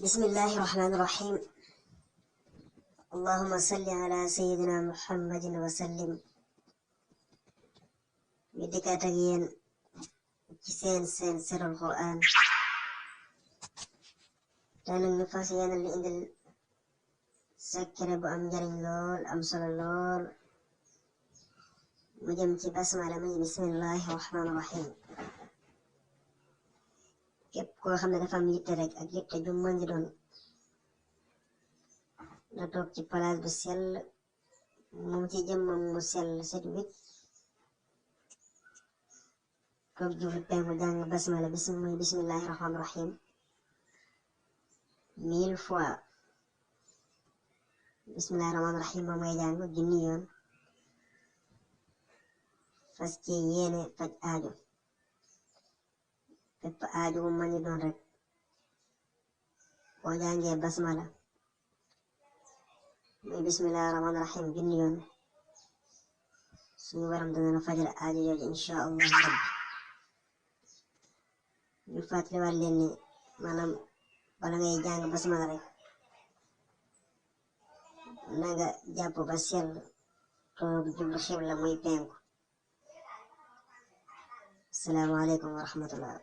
بسم الله الرحمن الرحيم. اللهم صل على سيدنا محمد وسلم. ñu dikkaat ak yéen ci seen sirul Qur'an. tey nag ñu fas yéene li indil secret bu am njariñ lool am solo lool mu jëm ci basmala muy bismillahi rahmani rahim. képp koo xam ne dafa am yitte rek ak yitte ju mën di doon na toog ci palaas bu sell moom ci jëmmam mu sell set wicc toog jublu penku jàng basmala muy bismillahi rahmani rahim 1000 fois. bismillahi rahmani rahim moom ngay jàng junni yoon fas ci yéene faj aajo bépp aajo bu mën di doon rek boo jàngee basmala muy bismillahi rahmani rahim junni yoon suñu waram dana la fajal aajo jooju insha allah rabbi. ñu fàttaliwaat leen ni maanaam bala ngay jàng basmala rek na nga jàpp ba sell toog jublu xibla muy penku. asalaamaaleykum wa rahmatullah.